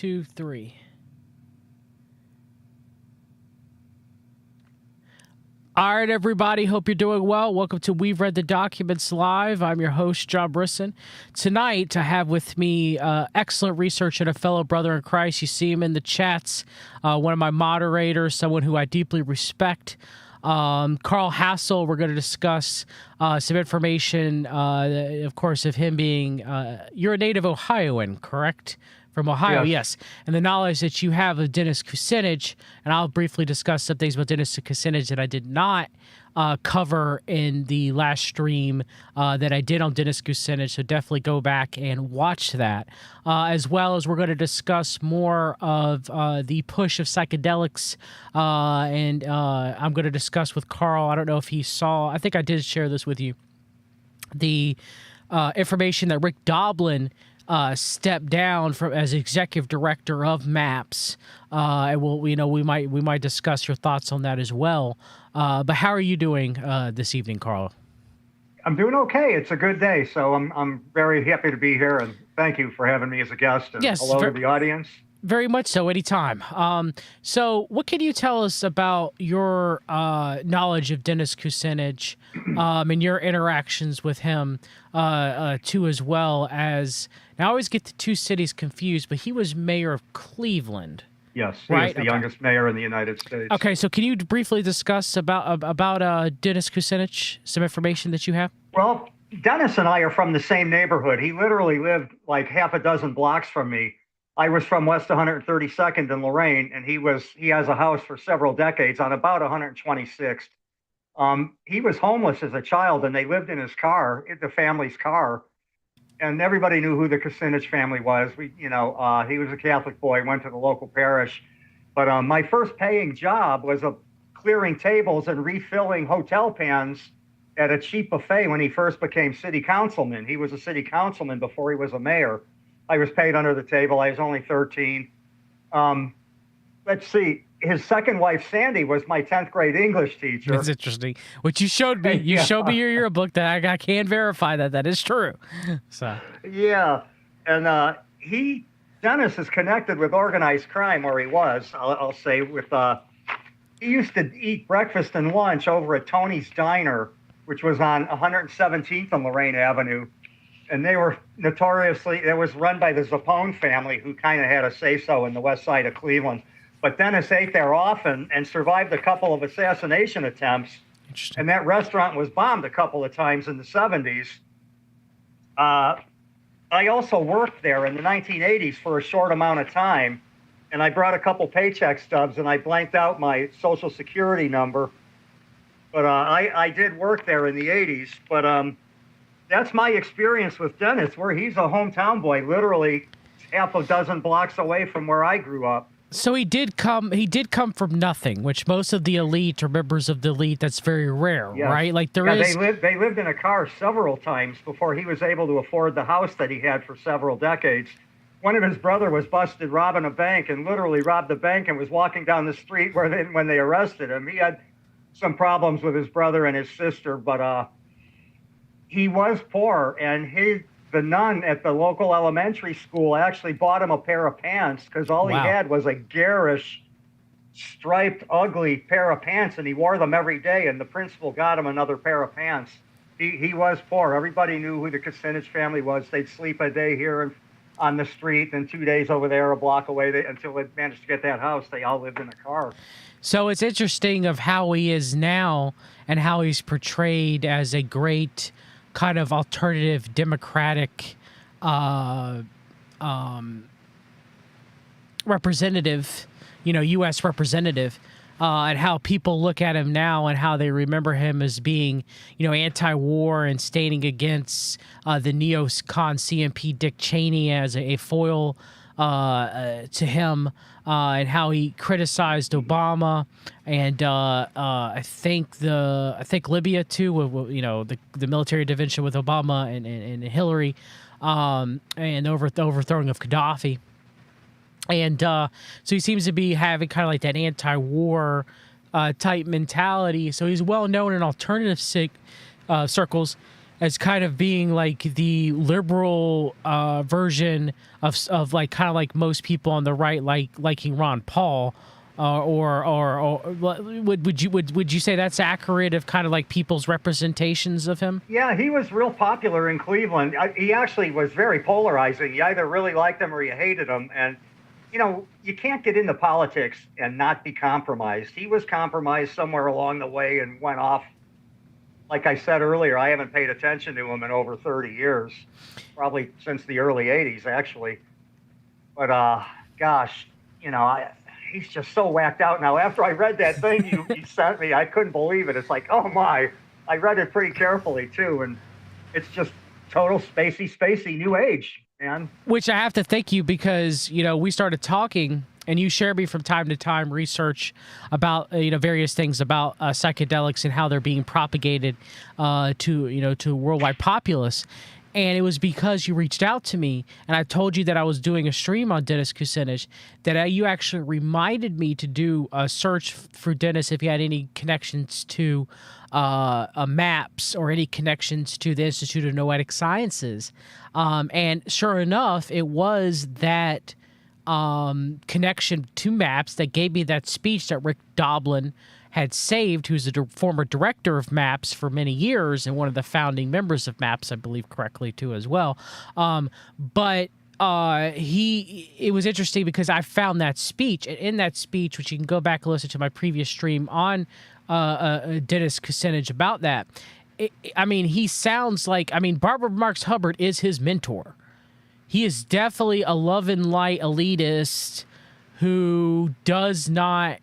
2, 3. All right, everybody. Hope you're doing well. Welcome to We've Read the Documents Live. I'm your host, John Brisson. Tonight, I have with me excellent researcher and a fellow brother in Christ. You see him in the chats. One of my moderators, someone who I deeply respect. Carl Hassell. We're going to discuss some information, of course, of him being, you're a native Ohioan, correct? From Ohio, yes. And the knowledge that you have of Dennis Kucinich, and I'll briefly discuss some things about Dennis Kucinich that I did not cover in the last stream that I did on Dennis Kucinich, so definitely go back and watch that. As well as we're going to discuss more of the push of psychedelics, and I'm going to discuss with Carl, I don't know if he saw, I think I did share this with you, the information that Rick Doblin stepped down from as executive director of MAPS, and we might discuss your thoughts on that as well. But how are you doing this evening, Carl? I'm doing okay. It's a good day, so I'm very happy to be here, and thank you for having me as a guest. And hello to the audience. Very much so, anytime. So what can you tell us about your knowledge of Dennis Kucinich and your interactions with him, too, as well as... Now, I always get the two cities confused, but he was mayor of Cleveland. Yes, he is the youngest mayor in the United States. Okay, so can you briefly discuss about Dennis Kucinich, some information that you have? Well, Dennis and I are from the same neighborhood. He literally lived like half a dozen blocks from me. I was from West 132nd in Lorraine, and he has a house for several decades on about 126th. He was homeless as a child, and they lived in his car, the family's car. And everybody knew who the Kucinich family was. He was a Catholic boy, went to the local parish. But my first paying job was clearing tables and refilling hotel pans at a cheap buffet when he first became city councilman. He was a city councilman before he was a mayor. I was paid under the table. I was only 13. Let's see. His second wife, Sandy, was my 10th grade English teacher. That's interesting. Which you showed me. You showed me your yearbook that I can verify that is true. So. Yeah. And Dennis is connected with organized crime where he was, I'll say, he used to eat breakfast and lunch over at Tony's Diner, which was on 117th and Lorraine Avenue. And they were it was run by the Zappone family, who kind of had a say-so in the west side of Cleveland. But Dennis ate there often and survived a couple of assassination attempts. And that restaurant was bombed a couple of times in the 70s. I also worked there in the 1980s for a short amount of time. And I brought a couple paycheck stubs, and I blanked out my Social Security number. But I did work there in the 80s. But that's my experience with Dennis, where he's a hometown boy, literally half a dozen blocks away from where I grew up. So he did come from nothing, which most of the elite or members of the elite, that's very rare, right? Like they lived in a car several times before he was able to afford the house that he had for several decades. One of his brother was busted robbing a bank and literally robbed the bank and was walking down the street when they arrested him. He had some problems with his brother and his sister, but he was poor, and the nun at the local elementary school actually bought him a pair of pants because all he had was a garish, striped, ugly pair of pants, and he wore them every day, and the principal got him another pair of pants. He was poor. Everybody knew who the Kucinich family was. They'd sleep a day here on the street and 2 days over there, a block away, until they managed to get that house. They all lived in a car. So it's interesting of how he is now and how he's portrayed as a great kind of alternative democratic representative, U.S. representative, and how people look at him now and how they remember him as being, anti-war and standing against the neocon CMP Dick Cheney as a foil to him, and how he criticized Obama and I think Libya too, the military intervention with Obama and Hillary, and overthrowing of Gaddafi. And so he seems to be having kind of like that anti-war type mentality. So he's well known in alternative circles. as kind of being like the liberal version of like kind of like most people on the right, liking Ron Paul, or would you say that's accurate of kind of like people's representations of him? Yeah, he was real popular in Cleveland. He actually was very polarizing. You either really liked him or you hated him. And, you can't get into politics and not be compromised. He was compromised somewhere along the way and went off. Like I said earlier, I haven't paid attention to him in over 30 years, probably since the early 80s, actually. But, gosh, he's just so whacked out now. After I read that thing you sent me, I couldn't believe it. It's like, oh my, I read it pretty carefully too. And it's just total spacey new age, man. Which I have to thank you because, we started talking and you share me from time to time research about, various things about psychedelics and how they're being propagated to worldwide populace. And it was because you reached out to me and I told you that I was doing a stream on Dennis Kucinich that you actually reminded me to do a search for Dennis if he had any connections to MAPS or any connections to the Institute of Noetic Sciences. And sure enough, it was that connection to MAPS that gave me that speech that Rick Doblin had saved, who's a former director of MAPS for many years and one of the founding members of MAPS, I believe correctly too as well. But it was interesting because I found that speech, and in that speech, which you can go back and listen to my previous stream on Dennis Kucinich about that. He sounds like, Barbara Marx Hubbard is his mentor. He is definitely a love and light elitist who does not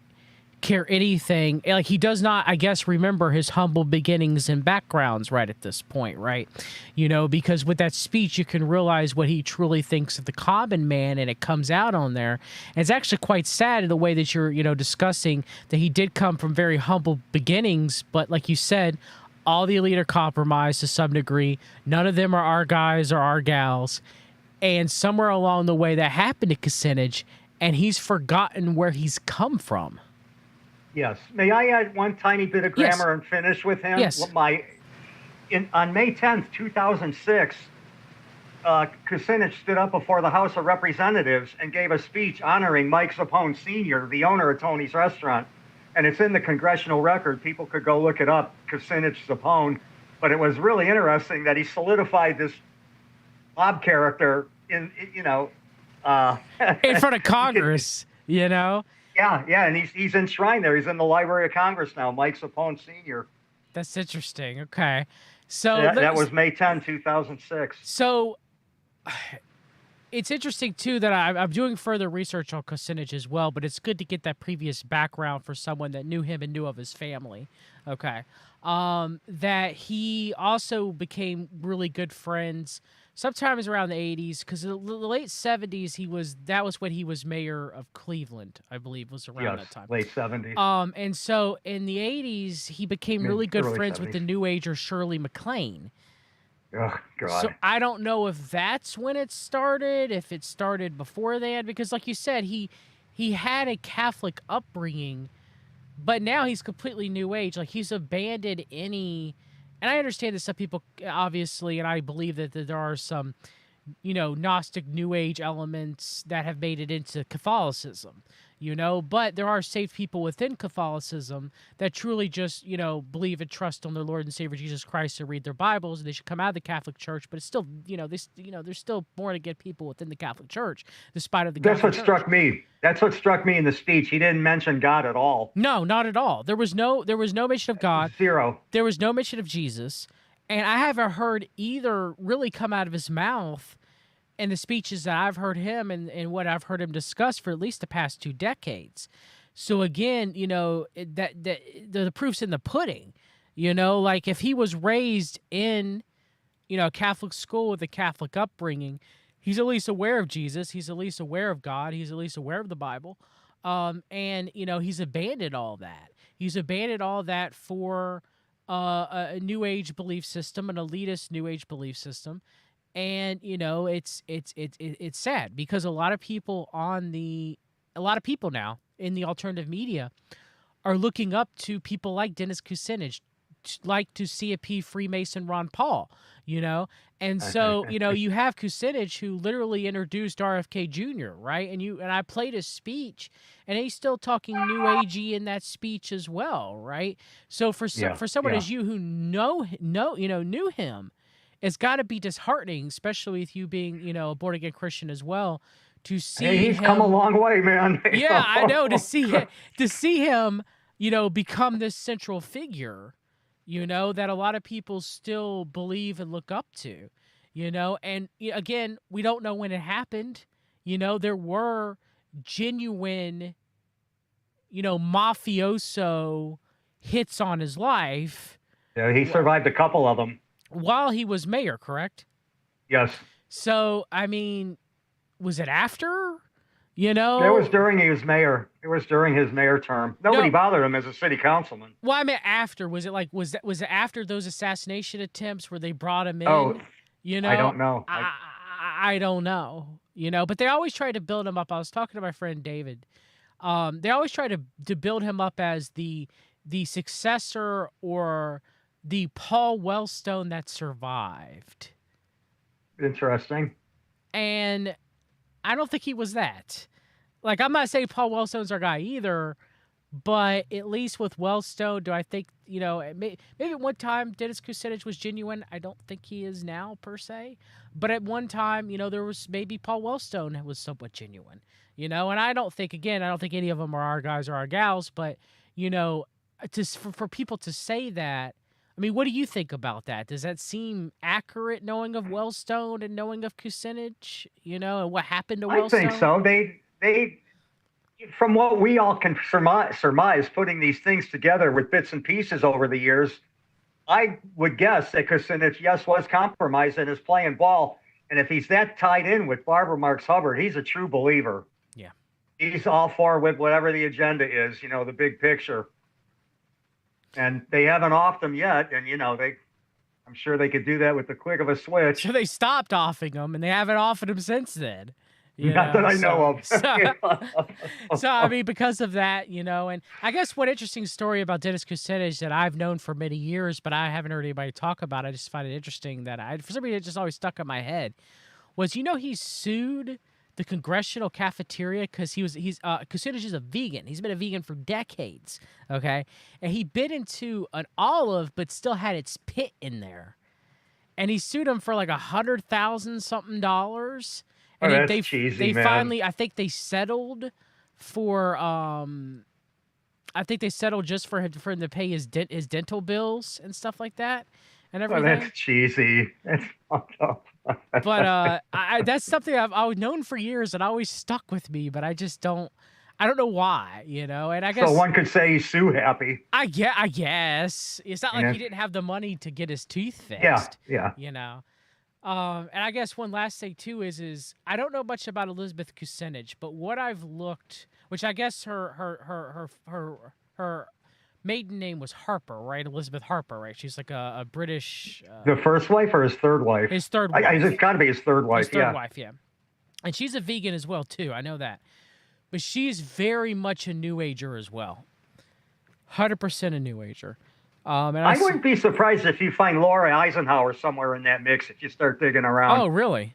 care anything. Like, he does not, I guess, remember his humble beginnings and backgrounds right at this point, right? Because with that speech, you can realize what he truly thinks of the common man, and it comes out on there. And it's actually quite sad in the way that you're, discussing that he did come from very humble beginnings, but like you said, all the elite are compromised to some degree. None of them are our guys or our gals. And somewhere along the way that happened to Kucinich, and he's forgotten where he's come from. Yes. May I add one tiny bit of grammar and finish with him? Yes. On May 10th, 2006, Kucinich stood up before the House of Representatives and gave a speech honoring Mike Zapone Sr., the owner of Tony's Restaurant. And it's in the congressional record. People could go look it up, Kucinich Zapone. But it was really interesting that he solidified this mob character in front of Congress, Yeah, and he's enshrined there. He's in the Library of Congress now, Mike Zapone Sr. That's interesting. Okay. So that was May 10, 2006. So it's interesting, too, that I'm doing further research on Kucinich as well, but it's good to get that previous background for someone that knew him and knew of his family. Okay. That he also became really good friends sometimes around the 80s, because in the late 70s, that was when he was mayor of Cleveland, I believe, was around that time. Late 70s. And so in the 80s, he became really good friends with the New Ager Shirley MacLaine. Oh, God. So I don't know if that's when it started, if it started before then, because like you said, he had a Catholic upbringing, but now he's completely New Age. Like, he's abandoned any... And I understand that some people, obviously, and I believe that there are some, Gnostic New Age elements that have made it into Catholicism, but there are saved people within Catholicism that truly just, believe and trust on their Lord and Savior Jesus Christ and read their Bibles, and they should come out of the Catholic Church, but it's still, there's still born again people within the Catholic Church, despite of the That's Catholic what Church. struck me. That's what struck me in the speech. He didn't mention God at all. No, not at all. There was no mention of God. Zero. There was no mention of Jesus. And I haven't heard either really come out of his mouth in the speeches that I've heard him and what I've heard him discuss for at least the past 2 decades. So again, that the proof's in the pudding. Like, if he was raised in, a Catholic school with a Catholic upbringing, he's at least aware of Jesus. He's at least aware of God. He's at least aware of the Bible. And, he's abandoned all that. He's abandoned all that for a New Age belief system, an elitist New Age belief system. And, it's sad because a lot of people now in the alternative media are looking up to people like Dennis Kucinich like to CFP Freemason Ron Paul, you know? And so, you know, you have Kucinich, who literally introduced RFK Jr., right? And I played his speech, and he's still talking New Agey in that speech as well, right? So for someone as you who knew him, it's got to be disheartening, especially with you being, you know, a born again Christian as well, to see he's him come a long way, man. Yeah, I know, to see him, you know, become this central figure, you know, that a lot of people still believe and look up to, you know. And again, we don't know when it happened. You know, there were genuine, you know, mafioso hits on his life. Yeah, he survived a couple of them while he was mayor, correct? Yes. So, I mean, was it after? You know, it was during he was mayor. It was during his mayor term. Nobody bothered him as a city councilman. Well, I mean, after, was it like, was it after those assassination attempts where they brought him in? Oh, you know, I don't know. I don't know. You know, but they always try to build him up. I was talking to my friend David. They always try to build him up as the successor or the Paul Wellstone that survived. Interesting. And I don't think he was that. Like, I'm not saying Paul Wellstone's our guy either, but at least with Wellstone, do I think, you know, maybe at one time Dennis Kucinich was genuine. I don't think he is now, per se. But at one time, you know, there was maybe Paul Wellstone was somewhat genuine, you know. And I don't think any of them are our guys or our gals, but, you know, for people to say that, I mean, what do you think about that? Does that seem accurate, knowing of Wellstone and knowing of Kucinich, you know, and what happened to Wellstone? I think so. They, from what we all can surmise, putting these things together with bits and pieces over the years, I would guess that Kucinich, yes, was compromised and is playing ball. And if he's that tied in with Barbara Marx Hubbard, he's a true believer. Yeah. He's all for with whatever the agenda is, you know, the big picture. And they haven't offed him yet, and you know I'm sure they could do that with the click of a switch. So they stopped offing him, and they haven't offered him since then. Not that I know of. So I mean, because of that, you know, and I guess one interesting story about Dennis Kucinich that I've known for many years, but I haven't heard anybody talk about. I just find it interesting that for some reason it just always stuck in my head. Was, you know, he sued the congressional cafeteria because Kucinich is a vegan. He's been a vegan for decades, okay? And he bit into an olive but still had its pit in there. And he sued him for like $100,000 something. And that's cheesy, man. Finally, I think they settled for just for him to pay his dental bills and stuff like that and everything. That's cheesy. That's fucked up. But that's something I've known for years and always stuck with me, but I just don't know why, you know. And I guess so one could say he's Sue happy. I guess it's not like he didn't have the money to get his teeth fixed. Yeah. You know. And I guess one last thing too is I don't know much about Elizabeth Kucinich, but what I've looked, which I guess her maiden name was Harper, right? Elizabeth Harper, right? She's like a British. The first wife or his third wife? His third wife. It's got to be his third wife. His third wife, yeah. And she's a vegan as well too. I know that, but she's very much a New Ager as well. 100% a New Ager. And I wouldn't be surprised if you find Laura Eisenhower somewhere in that mix if you start digging around. Oh, really?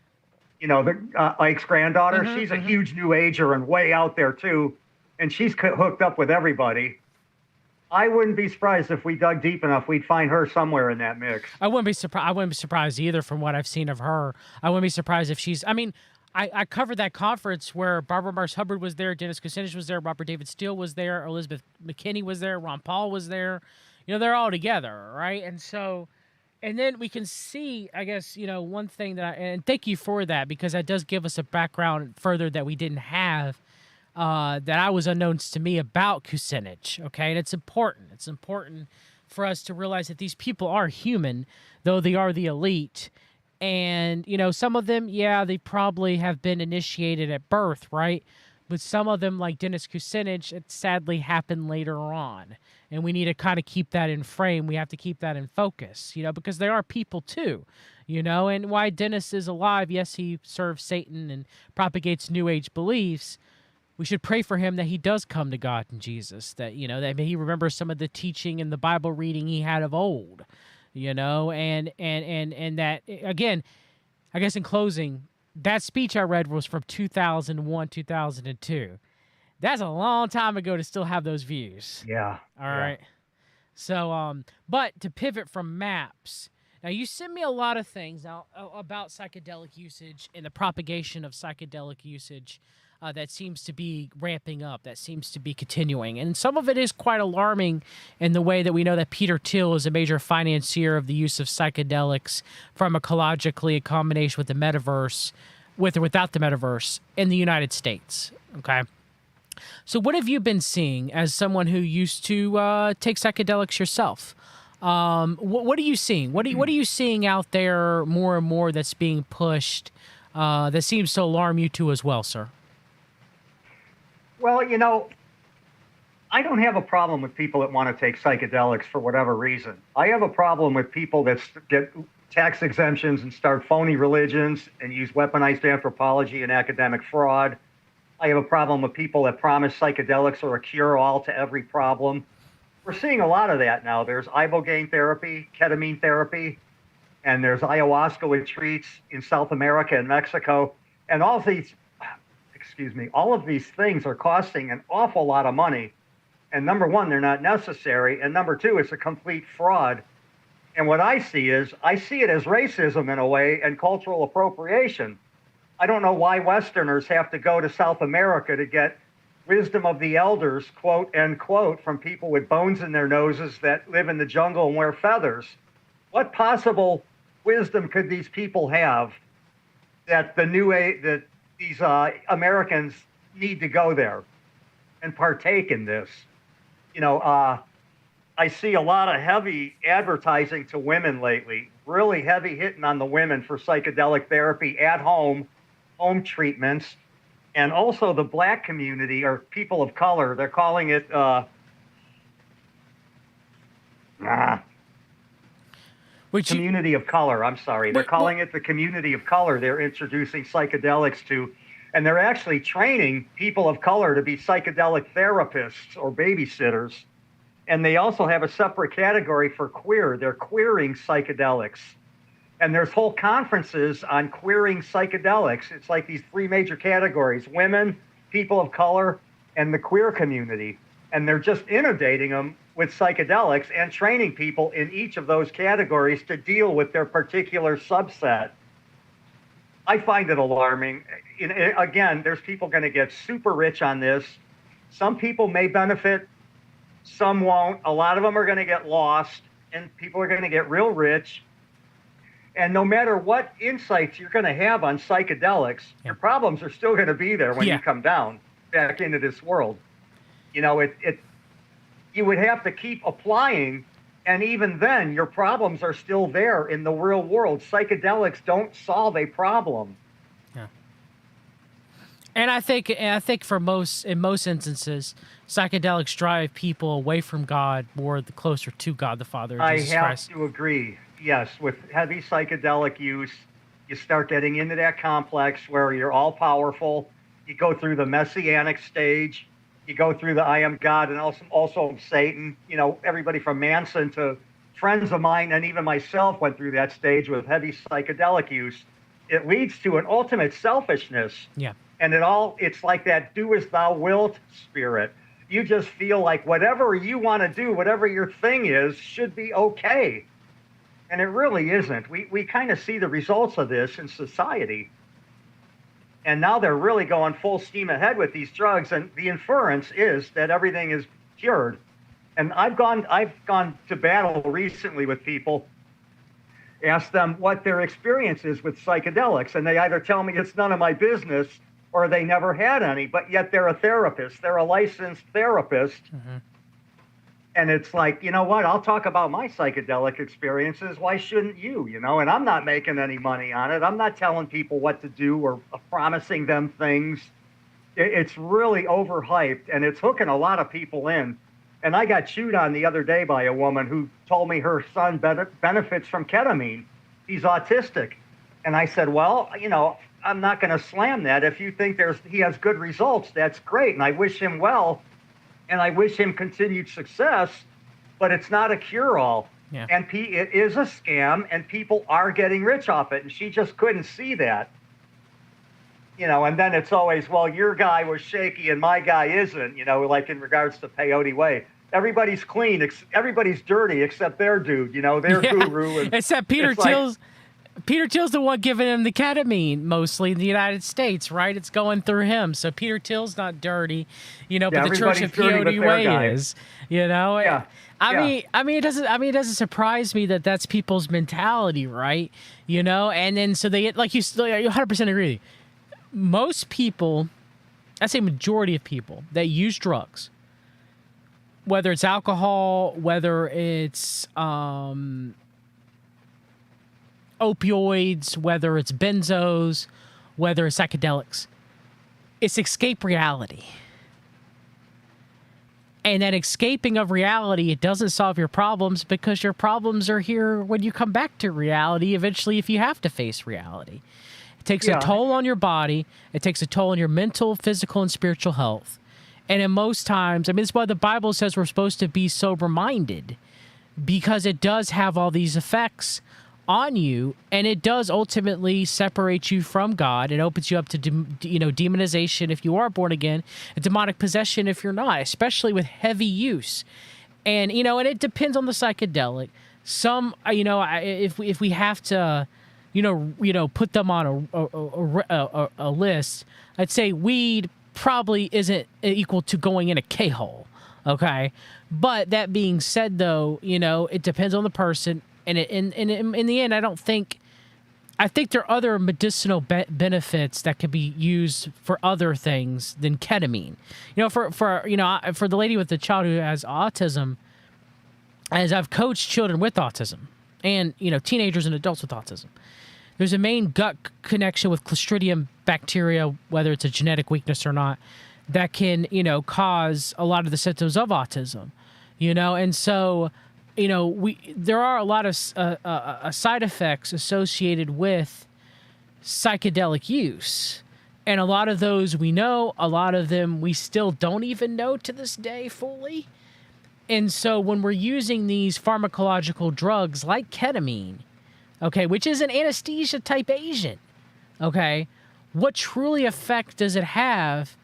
You know, Ike's granddaughter. She's a huge New Ager and way out there too, and she's hooked up with everybody. I wouldn't be surprised if we dug deep enough, we'd find her somewhere in that mix. I wouldn't be surprised either from what I've seen of her. I wouldn't be surprised if she's. I mean, I covered that conference where Barbara Marx Hubbard was there, Dennis Kucinich was there, Robert David Steele was there, Elizabeth McKinney was there, Ron Paul was there. You know, they're all together, right? And so, and then we can see, I guess, you know, one thing and thank you for that, because that does give us a background further that we didn't have, that was unknowns to me about Kucinich, okay? And it's important. It's important for us to realize that these people are human, though they are the elite. And, you know, some of them, yeah, they probably have been initiated at birth, right? But some of them, like Dennis Kucinich, it sadly happened later on. And we need to kind of keep that in frame. We have to keep that in focus, you know, because they are people too, you know. And why Dennis is alive, yes, he serves Satan and propagates New Age beliefs. we should pray for him that he does come to God in Jesus, that, that he remembers some of the teaching and the Bible reading he had of old, and that, again, I guess in closing, that speech I read was from 2001, 2002. That's a long time ago to still have those views. Yeah. All right. So, but to pivot from maps, now you send me a lot of things now about psychedelic usage and the propagation of psychedelic usage that seems to be ramping up, that seems to be continuing. And some of it is quite alarming in the way that we know that Peter Thiel is a major financier of the use of psychedelics pharmacologically in combination with the metaverse, with or without the metaverse, in the United States. Okay. So what have you been seeing as someone who used to take psychedelics yourself? What are you seeing? What are you seeing out there more and more that's being pushed that seems to alarm you too as well, sir? Well, I don't have a problem with people that want to take psychedelics for whatever reason. I have a problem with people that get tax exemptions and start phony religions and use weaponized anthropology and academic fraud. I have a problem with people that promise psychedelics are a cure-all to every problem. We're seeing a lot of that now. There's ibogaine therapy, ketamine therapy, and there's ayahuasca retreats in South America and Mexico. And all of these things are costing an awful lot of money. And number one, they're not necessary. And number two, it's a complete fraud. And what I see it as racism in a way and cultural appropriation. I don't know why Westerners have to go to South America to get wisdom of the elders, quote, end quote, from people with bones in their noses that live in the jungle and wear feathers. What possible wisdom could these people have that that these Americans need to go there and partake in this? I see a lot of heavy advertising to women lately, really heavy hitting on the women for psychedelic therapy at home treatments, and also the Black community or people of color. They're calling it community of color. I'm sorry. They're calling it the community of color. They're introducing psychedelics to, and they're actually training people of color to be psychedelic therapists or babysitters. And they also have a separate category for queer. They're queering psychedelics. And there's whole conferences on queering psychedelics. It's like these three major categories: women, people of color, and the queer community. And they're just inundating them with psychedelics and training people in each of those categories to deal with their particular subset. I find it alarming. Again, there's people going to get super rich on this. Some people may benefit, some won't. A lot of them are going to get lost, and people are going to get real rich. And no matter what insights you're going to have on psychedelics, your problems are still going to be there when you come down back into this world. You would have to keep applying, and even then, your problems are still there in the real world. Psychedelics don't solve a problem. Yeah. And I think in most instances, psychedelics drive people away from God, more closer to God the Father. Jesus Christ. To agree. Yes, with heavy psychedelic use, you start getting into that complex where you're all powerful. You go through the messianic stage. You go through the I am God and also Satan. Everybody from Manson to friends of mine and even myself went through that stage with heavy psychedelic use. It leads to an ultimate selfishness. Yeah. And it's like that do as thou wilt spirit. You just feel like whatever you want to do, whatever your thing is, should be okay. And it really isn't. We kind of see the results of this in society. And now they're really going full steam ahead with these drugs. And the inference is that everything is cured. And I've gone to battle recently with people, ask them what their experience is with psychedelics. And they either tell me it's none of my business or they never had any, but yet they're a therapist. They're a licensed therapist. Mm-hmm. And it's like, you know what? I'll talk about my psychedelic experiences. Why shouldn't you? And I'm not making any money on it. I'm not telling people what to do or promising them things. It's really overhyped, and it's hooking a lot of people in. And I got chewed on the other day by a woman who told me her son benefits from ketamine. He's autistic. And I said, well, I'm not going to slam that. If you think he has good results, that's great, and I wish him well, and I wish him continued success. But it's not a cure-all, Yeah. and it is a scam, and people are getting rich off it, and she just couldn't see that. And then it's always, well, your guy was shaky and my guy isn't. Like in regards to Peyote Way. Everybody's clean, everybody's dirty except their dude, their guru. And except Peter Till's. Peter Till's the one giving him the ketamine mostly in the United States, right? It's going through him. So Peter Till's not dirty, but the Church of Peyote Way is, Yeah. I mean, it doesn't surprise me that that's people's mentality, right? And then so they, like you 100% agree. Most people, I say majority of people that use drugs, whether it's alcohol, whether it's opioids, whether it's benzos, whether it's psychedelics, it's escape reality. And that escaping of reality, it doesn't solve your problems because your problems are here when you come back to reality, eventually, if you have to face reality. It takes a toll on your body. It takes a toll on your mental, physical, and spiritual health. And in most times, it's why the Bible says we're supposed to be sober-minded, because it does have all these effects on you, and it does ultimately separate you from God. It opens you up to demonization if you are born again, and demonic possession if you're not, especially with heavy use. And and it depends on the psychedelic. Some if we have to put them on a list, I'd say weed probably isn't equal to going in a K-hole. Okay, but that being said, though, it depends on the person. And in the end, I think there are other medicinal benefits that could be used for other things than ketamine. For the lady with the child who has autism, as I've coached children with autism and teenagers and adults with autism, there's a main gut connection with Clostridium bacteria, whether it's a genetic weakness or not, that can cause a lot of the symptoms of autism. And so. There are a lot of side effects associated with psychedelic use. And a lot of those we know, a lot of them we still don't even know to this day fully. And so when we're using these pharmacological drugs like ketamine, okay, which is an anesthesia type agent, okay, what truly effect does it have?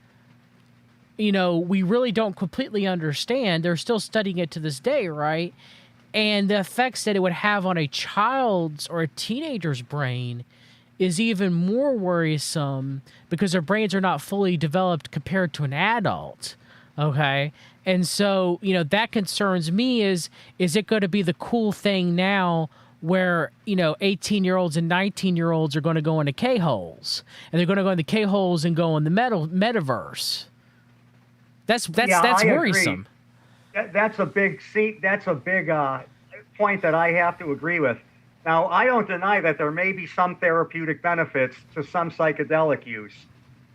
We really don't completely understand. They're still studying it to this day, right? And the effects that it would have on a child's or a teenager's brain is even more worrisome because their brains are not fully developed compared to an adult, okay? And so, that concerns me is it going to be the cool thing now where, 18-year-olds and 19-year-olds are going to go into K-holes, and they're going to go into K-holes and go in the metaverse. That's worrisome. That's a big point that I have to agree with. Now, I don't deny that there may be some therapeutic benefits to some psychedelic use.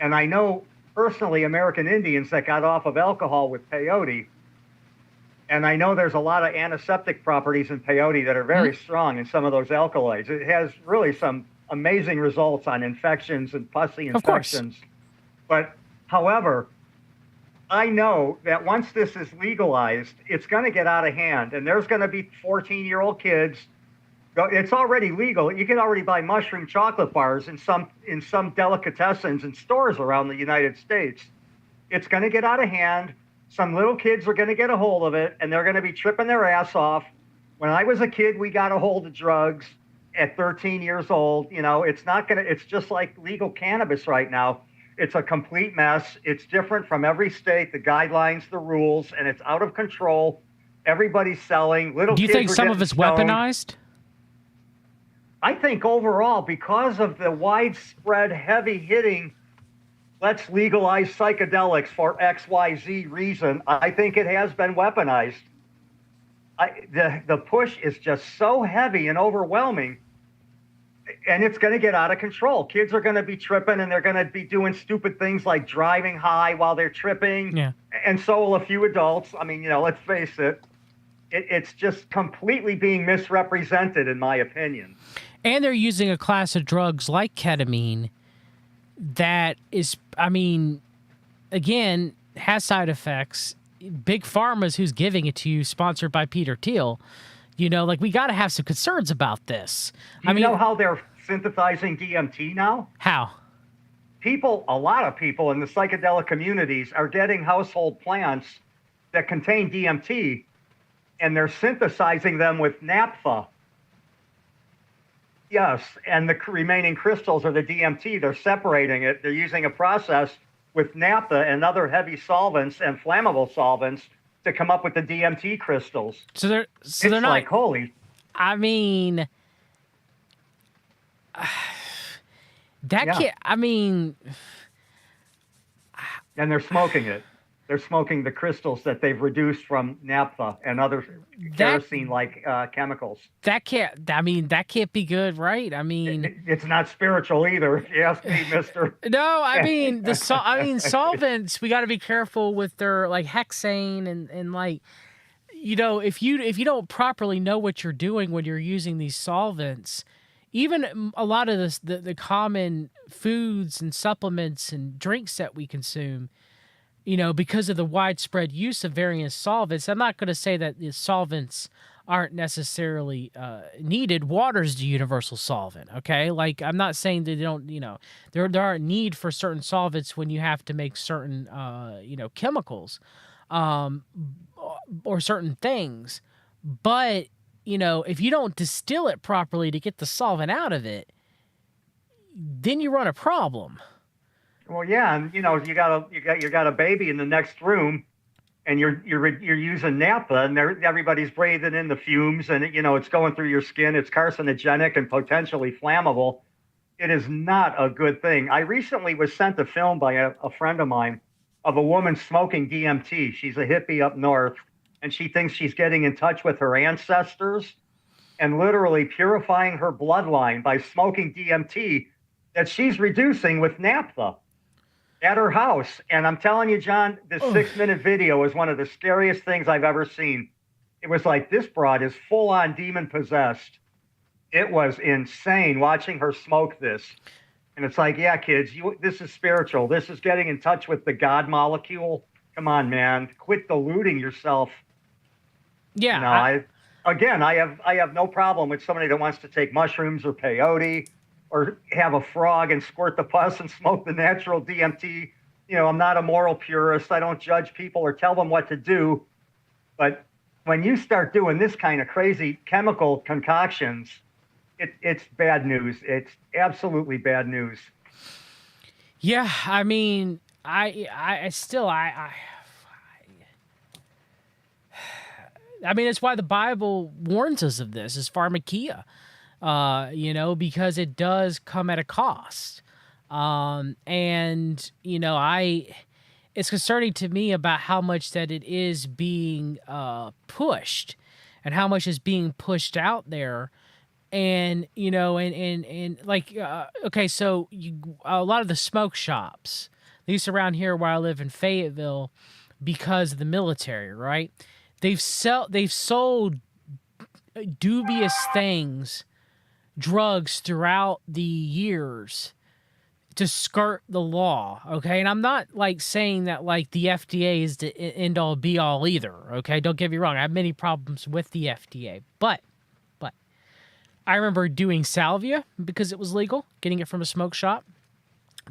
And I know personally American Indians that got off of alcohol with peyote. And I know there's a lot of antiseptic properties in peyote that are very strong in some of those alkaloids. It has really some amazing results on infections and pussy infections. But, however, I know that once this is legalized, it's going to get out of hand, and there's going to be 14-year-old kids. It's already legal. You can already buy mushroom chocolate bars in some delicatessens and stores around the United States. It's going to get out of hand. Some little kids are going to get a hold of it, and they're going to be tripping their ass off. When I was a kid, we got a hold of drugs at 13 years old. It's just like legal cannabis right now. It's a complete mess. It's different from every state, the guidelines, the rules, and it's out of control. Everybody's selling. Do you think some of it's weaponized? I think overall, because of the widespread heavy hitting, let's legalize psychedelics for XYZ reason, I think it has been weaponized. The push is just so heavy and overwhelming. And it's going to get out of control. Kids are going to be tripping, and they're going to be doing stupid things like driving high while they're tripping. Yeah. And so will a few adults. I mean, let's face it. It's just completely being misrepresented, in my opinion. And they're using a class of drugs like ketamine that is, I mean, again, has side effects. Big Pharma's who's giving it to you, sponsored by Peter Thiel. You know, like, we got to have some concerns about this. Do you know how they're synthesizing DMT now? How? A lot of people in the psychedelic communities are getting household plants that contain DMT, and they're synthesizing them with naphtha. Yes, and the remaining crystals are the DMT. They're separating it. They're using a process with naphtha and other heavy solvents and flammable solvents to come up with the DMT crystals. So they're not like, holy. I mean, can't. I mean, and they're smoking it. They're smoking the crystals that they've reduced from naphtha and other kerosene-like chemicals. That can't be good, right? I mean, it's not spiritual either, if you ask me, Mister. No, I mean solvents. We got to be careful with their, like, hexane and like, you know, if you don't properly know what you're doing when you're using these solvents, even a lot of the common foods and supplements and drinks that we consume, you know, because of the widespread use of various solvents. I'm not going to say that the solvents aren't necessarily needed. Water's the universal solvent, okay? Like, I'm not saying that they don't, you know, there are need for certain solvents when you have to make certain, you know, chemicals or certain things. But, you know, if you don't distill it properly to get the solvent out of it, then you run a problem. Well, yeah, and you know, you got a baby in the next room, and you're using naphtha, and everybody's breathing in the fumes, and you know it's going through your skin. It's carcinogenic and potentially flammable. It is not a good thing. I recently was sent a film by a friend of mine of a woman smoking DMT. She's a hippie up north, and she thinks she's getting in touch with her ancestors and literally purifying her bloodline by smoking DMT that she's reducing with naphtha at her house. And I'm telling you, John, this 6-minute video is one of the scariest things I've ever seen. It was like, this broad is full on demon possessed. It was insane watching her smoke this. And it's like, yeah, kids, this is spiritual. This is getting in touch with the God molecule. Come on, man. Quit deluding yourself. Yeah. You know, I have no problem with somebody that wants to take mushrooms or peyote or have a frog and squirt the pus and smoke the natural DMT. You know, I'm not a moral purist. I don't judge people or tell them what to do. But when you start doing this kind of crazy chemical concoctions, it's bad news. It's absolutely bad news. Yeah, I mean, I mean, it's why the Bible warns us of this, is pharmakia. You know, because it does come at a cost. And, you know, it's concerning to me about how much that it is being pushed and how much is being pushed out there. And, you know, and like, okay, so a lot of the smoke shops, at least around here where I live in Fayetteville, because of the military, right? They've sold dubious things, drugs throughout the years to skirt the law, okay? And I'm not, like, saying that, like, the FDA is the end-all be-all either, okay? Don't get me wrong. I have many problems with the FDA. But I remember doing salvia because it was legal, getting it from a smoke shop.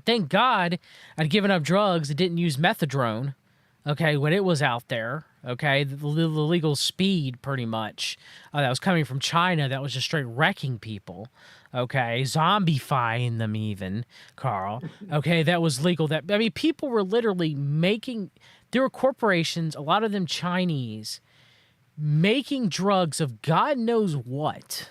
Thank God I'd given up drugs that didn't use methadone, okay, when it was out there, okay, the legal speed, pretty much, that was coming from China that was just straight wrecking people, okay, zombifying them even, Carl, okay, that was legal. I mean, people were literally there were corporations, a lot of them Chinese, making drugs of God knows what,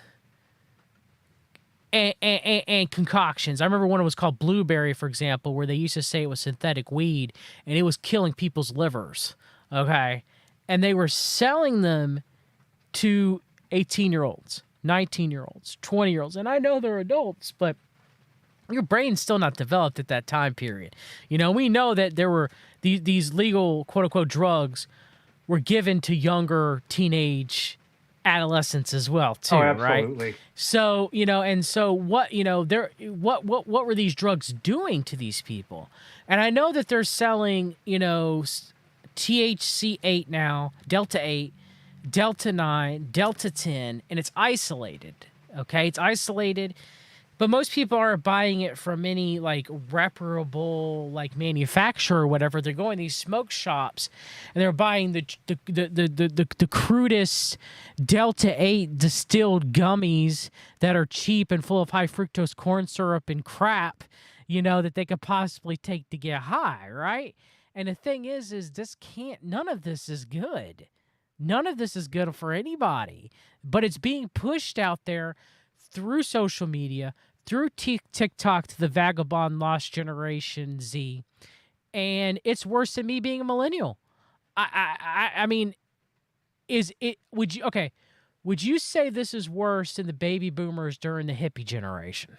and concoctions. I remember one was called Blueberry, for example, where they used to say it was synthetic weed, and it was killing people's livers, okay? And they were selling them to 18-year-olds, 19-year-olds, 20-year-olds. And I know they're adults, but your brain's still not developed at that time period. You know, we know that there were these legal, quote-unquote, drugs were given to younger teenage adolescents as well too, Oh, right? absolutely. So, and so what, what were these drugs doing to these people? And I know that they're selling, THC 8 now, Delta 8, Delta 9, Delta 10, and it's isolated. Okay, it's isolated, but most people aren't buying it from any like reputable like manufacturer or whatever. They're going to these smoke shops and they're buying the crudest Delta 8 distilled gummies that are cheap and full of high fructose corn syrup and crap, that they could possibly take to get high, right? And the thing is none of this is good. None of this is good for anybody, but it's being pushed out there through social media, through TikTok to the vagabond lost generation Z, and it's worse than me being a millennial. I mean, is it? Would you say this is worse than the baby boomers during the hippie generation?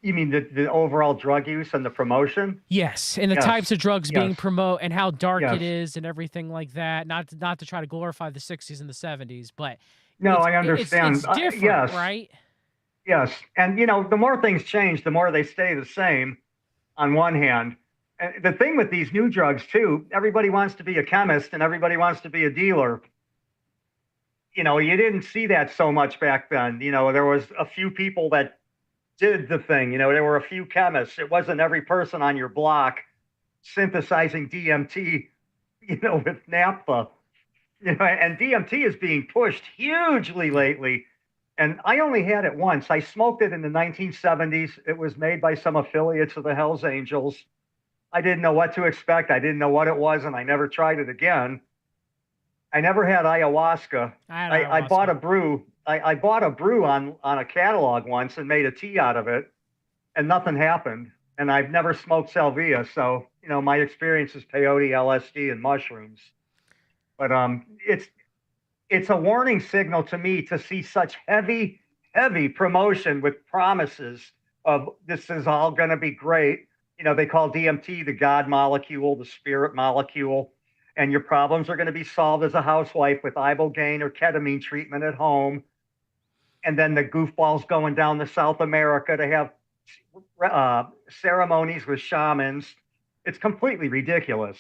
You mean the overall drug use and the promotion? Yes, and the Yes. types of drugs being Yes. promoted and how dark Yes. it is and everything like that. Not to try to glorify the 60s and the 70s, but No, I it's understand. different, Yes. right? Yes. And, the more things change, the more they stay the same on one hand. And the thing with these new drugs, too, everybody wants to be a chemist and everybody wants to be a dealer. You didn't see that so much back then. There was a few people that did the thing. There were a few chemists. It wasn't every person on your block synthesizing DMT, with naphtha. And DMT is being pushed hugely lately. And I only had it once. I smoked it in the 1970s. It was made by some affiliates of the Hells Angels. I didn't know what to expect. I didn't know what it was, and I never tried it again. I never had ayahuasca. I bought a brew. I bought a brew on a catalog once and made a tea out of it, and nothing happened. And I've never smoked salvia, so my experience is peyote, LSD, and mushrooms. But it's a warning signal to me to see such heavy, heavy promotion with promises of this is all going to be great. They call DMT the God molecule, the spirit molecule, and your problems are going to be solved as a housewife with ibogaine or ketamine treatment at home. And then the goofballs going down to South America to have ceremonies with shamans. It's completely ridiculous.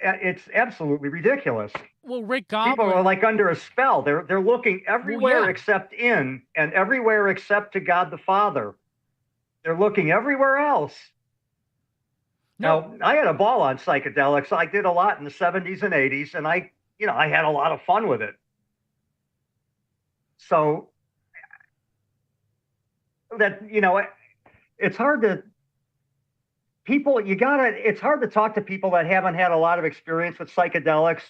It's absolutely ridiculous. Well, Rick People Goblin. are like under a spell. They're looking everywhere yeah. except in, and everywhere except to God the Father. They're looking everywhere else. No. Now, I had a ball on psychedelics. I did a lot in the 70s and 80s, and I had a lot of fun with it. So that, it's hard to it's hard to talk to people that haven't had a lot of experience with psychedelics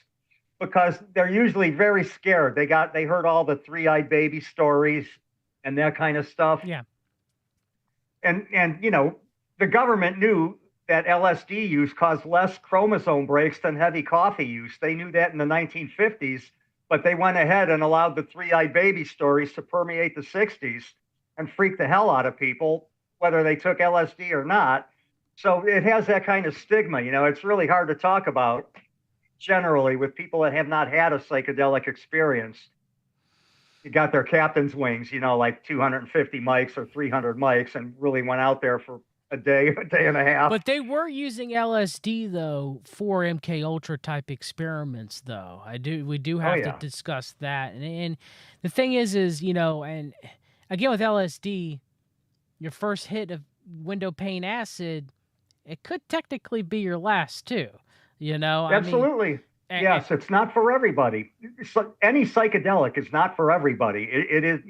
because they're usually very scared. They heard all the three-eyed baby stories and that kind of stuff. Yeah. And the government knew that LSD use caused less chromosome breaks than heavy coffee use. They knew that in the 1950s, but they went ahead and allowed the three-eyed baby stories to permeate the 60s and freak the hell out of people, whether they took LSD or not. So it has that kind of stigma. It's really hard to talk about generally with people that have not had a psychedelic experience. You got their captain's wings, like 250 mics or 300 mics, and really went out there for a day and a half. But they were using LSD though for MK Ultra type experiments, though. We do have to discuss that. And the thing is, and again with LSD, your first hit of window pane acid, it could technically be your last too. Absolutely. Yes, it's not for everybody. Any psychedelic is not for everybody. It is,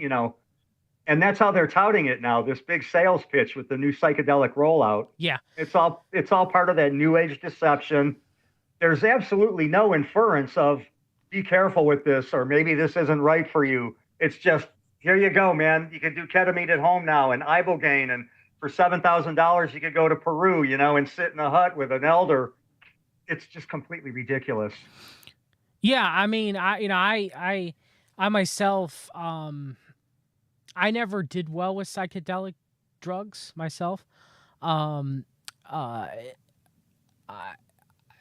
and that's how they're touting it now. This big sales pitch with the new psychedelic rollout. Yeah, it's all part of that new age deception. There's absolutely no inference of be careful with this or maybe this isn't right for you. It's just here you go, man. You can do ketamine at home now and ibogaine, and for $7,000 you could go to Peru, and sit in a hut with an elder. It's just completely ridiculous. Yeah, I mean, I myself, I never did well with psychedelic drugs myself.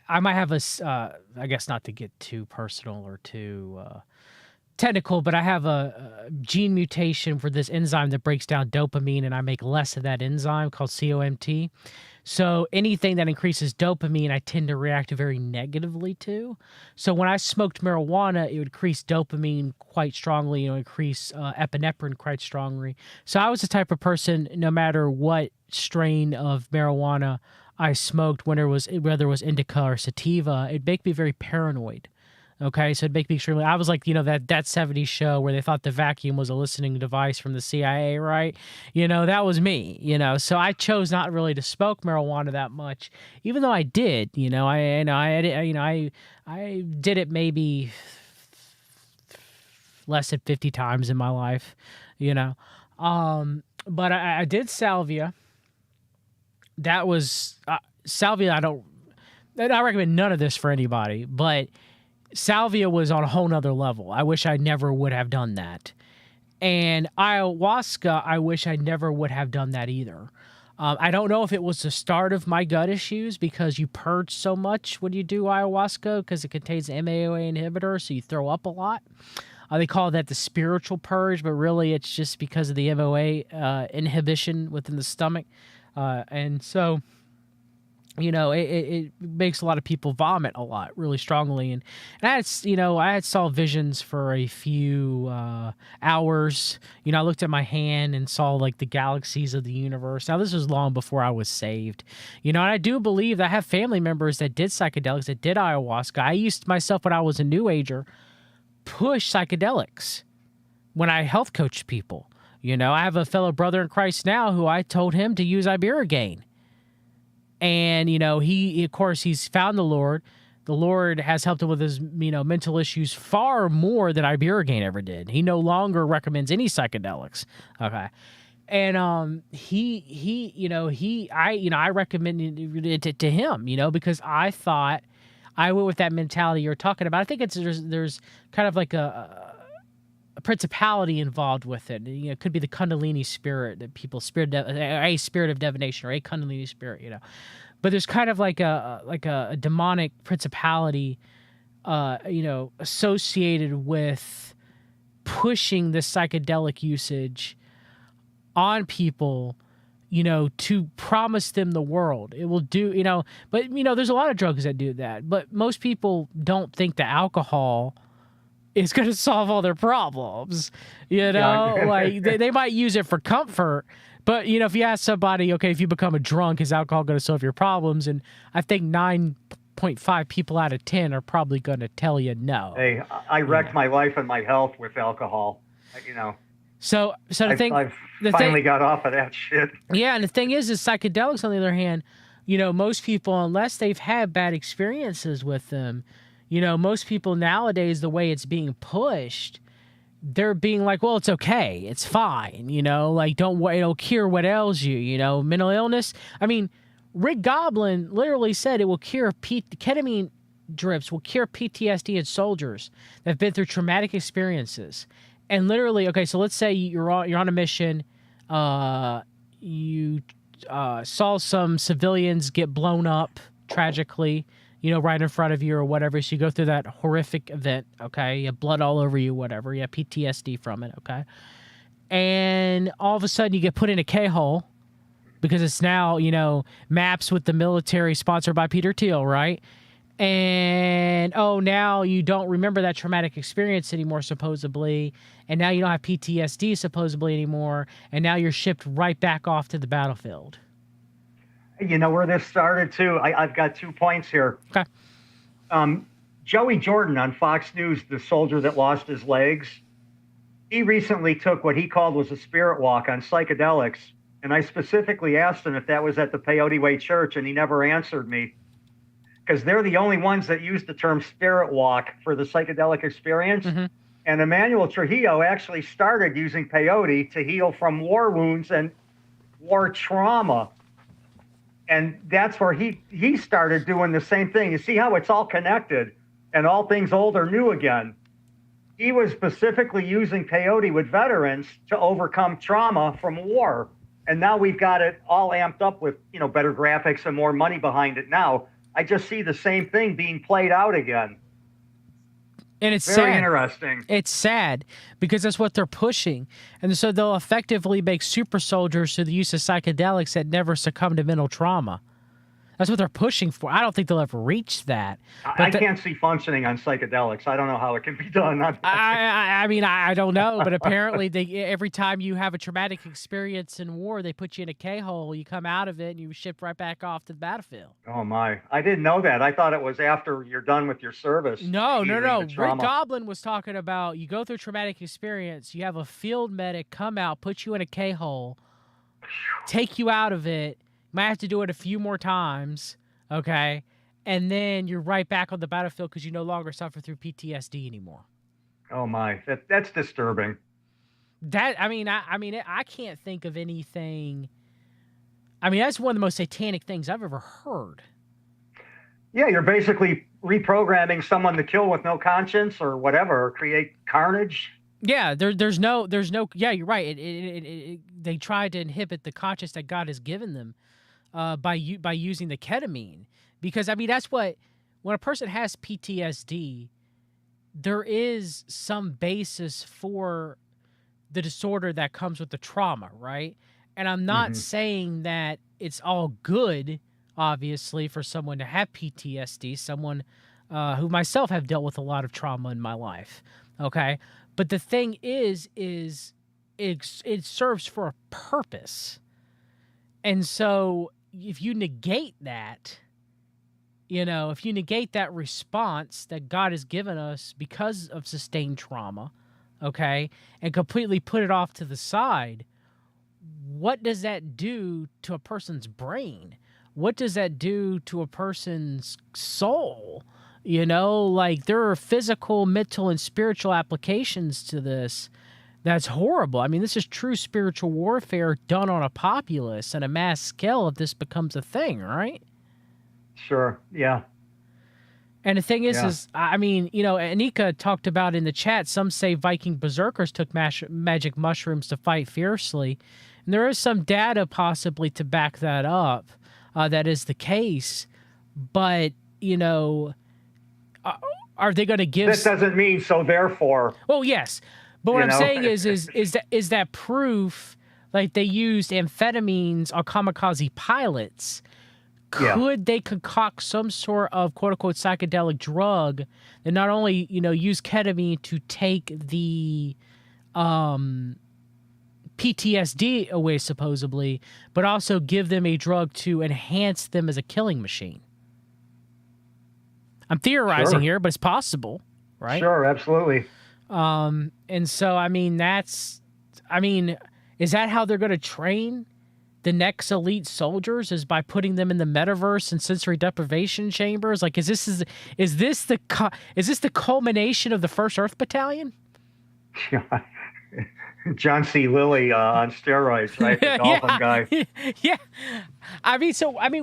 I might have I guess not to get too personal or too technical, but I have a gene mutation for this enzyme that breaks down dopamine, and I make less of that enzyme called COMT. So anything that increases dopamine, I tend to react very negatively to. So when I smoked marijuana, it would increase dopamine quite strongly, increase epinephrine quite strongly. So I was the type of person, no matter what strain of marijuana I smoked, whether it was indica or sativa, it'd make me very paranoid. Okay, so it'd make me extremely. I was like, that 70s show where they thought the vacuum was a listening device from the CIA, right? That was me. So I chose not really to smoke marijuana that much, even though I did. I did it maybe less than 50 times in my life. But I did salvia. That was salvia. I recommend none of this for anybody, but salvia was on a whole nother level. I wish I never would have done that. And ayahuasca, I wish I never would have done that either. I don't know if it was the start of my gut issues because you purge so much when you do ayahuasca because it contains MAOA inhibitor, so you throw up a lot. They call that the spiritual purge, but really it's just because of the MOA inhibition within the stomach. And so... it makes a lot of people vomit a lot, really strongly. And I had saw visions for a few hours. I looked at my hand and saw like the galaxies of the universe. Now, this was long before I was saved. And I do believe that I have family members that did psychedelics, that did ayahuasca. I used myself when I was a New Ager, push psychedelics when I health coached people. I have a fellow brother in Christ now who I told him to use ibogaine. And, he, of course, he's found the Lord. The Lord has helped him with his, mental issues far more than ibogaine ever did. He no longer recommends any psychedelics. Okay. And I recommended it to him, because I thought I went with that mentality you're talking about. I think there's kind of like a principality involved with it. It could be the Kundalini spirit that people a spirit of divination or a Kundalini spirit, But there's kind of like a demonic principality, associated with pushing the psychedelic usage on people, to promise them the world. It will do, but there's a lot of drugs that do that. But most people don't think that alcohol is going to solve all their problems, like they might use it for comfort, but if you ask somebody, okay, if you become a drunk, is alcohol going to solve your problems? And I think 9.5 people out of 10 are probably going to tell you no. Hey, I wrecked my life and my health with alcohol, So I've finally got off of that shit. Yeah, and the thing is psychedelics, on the other hand, most people, unless they've had bad experiences with them, most people nowadays, the way it's being pushed, they're being like, well, it's okay. It's fine. Like, don't worry. It'll cure what ails you, mental illness. I mean, Rick Goblin literally said it will cure ketamine drips will cure PTSD in soldiers that have been through traumatic experiences. And literally, okay, so let's say you're on a mission. You saw some civilians get blown up tragically, right in front of you or whatever. So you go through that horrific event, okay? You have blood all over you, whatever. You have PTSD from it, okay? And all of a sudden you get put in a K-hole because it's now, maps with the military sponsored by Peter Thiel, right? And, now you don't remember that traumatic experience anymore, supposedly. And now you don't have PTSD, supposedly, anymore. And now you're shipped right back off to the battlefield. You know where this started, too? I've got 2 points here. Okay. Joey Jordan on Fox News, the soldier that lost his legs, he recently took what he called was a spirit walk on psychedelics. And I specifically asked him if that was at the Peyote Way Church, and he never answered me. Because they're the only ones that use the term spirit walk for the psychedelic experience. Mm-hmm. And Emmanuel Trujillo actually started using peyote to heal from war wounds and war trauma. And that's where he started doing the same thing. You see how it's all connected and all things old are new again. He was specifically using peyote with veterans to overcome trauma from war. And now we've got it all amped up with, better graphics and more money behind it now. I just see the same thing being played out again. And it's Very sad. interesting. It's sad because that's what they're pushing. And so they'll effectively make super soldiers through the use of psychedelics that never succumb to mental trauma. That's what they're pushing for. I don't think they'll ever reach that. I can't see functioning on psychedelics. I don't know how it can be done. I mean, I don't know, but apparently every time you have a traumatic experience in war, they put you in a K-hole, you come out of it, and you ship right back off to the battlefield. Oh, my. I didn't know that. I thought it was after you're done with your service. No. Rick Goblin was talking about you go through a traumatic experience, you have a field medic come out, put you in a K-hole, take you out of it, might have to do it a few more times, okay? And then you're right back on the battlefield because you no longer suffer through PTSD anymore. Oh, my. That's disturbing. I can't think of anything. I mean, that's one of the most satanic things I've ever heard. Yeah, you're basically reprogramming someone to kill with no conscience or whatever, or create carnage. Yeah, there's no. Yeah, you're right. They tried to inhibit the conscience that God has given them by using the ketamine, because I mean that's what, when a person has PTSD, there is some basis for the disorder that comes with the trauma, right? And I'm not saying that it's all good, obviously, for someone to have PTSD, someone who myself have dealt with a lot of trauma in my life, okay? But the thing is it serves for a purpose. And so if you negate that, if you negate that response that God has given us because of sustained trauma, okay, and completely put it off to the side, what does that do to a person's brain? What does that do to a person's soul? Like there are physical, mental, and spiritual applications to this. That's horrible. I mean, this is true spiritual warfare done on a populace and a mass scale if this becomes a thing, right? Sure, yeah. And the thing is I mean, Anika talked about in the chat, some say Viking berserkers took magic mushrooms to fight fiercely. And there is some data possibly to back that up. That is the case. But, are they going to give... This doesn't mean so therefore... Well, yes. But what I'm saying is that proof, like they used amphetamines on kamikaze pilots. Could they concoct some sort of quote-unquote psychedelic drug that not only, use ketamine to take the PTSD away, supposedly, but also give them a drug to enhance them as a killing machine? I'm theorizing here, but it's possible, right? Sure, absolutely. And so, I mean, is that how they're going to train the next elite soldiers, is by putting them in the metaverse and sensory deprivation chambers? Like, is this the culmination of the First Earth Battalion? John C. Lilly on steroids, right? The dolphin guy. Yeah. I mean,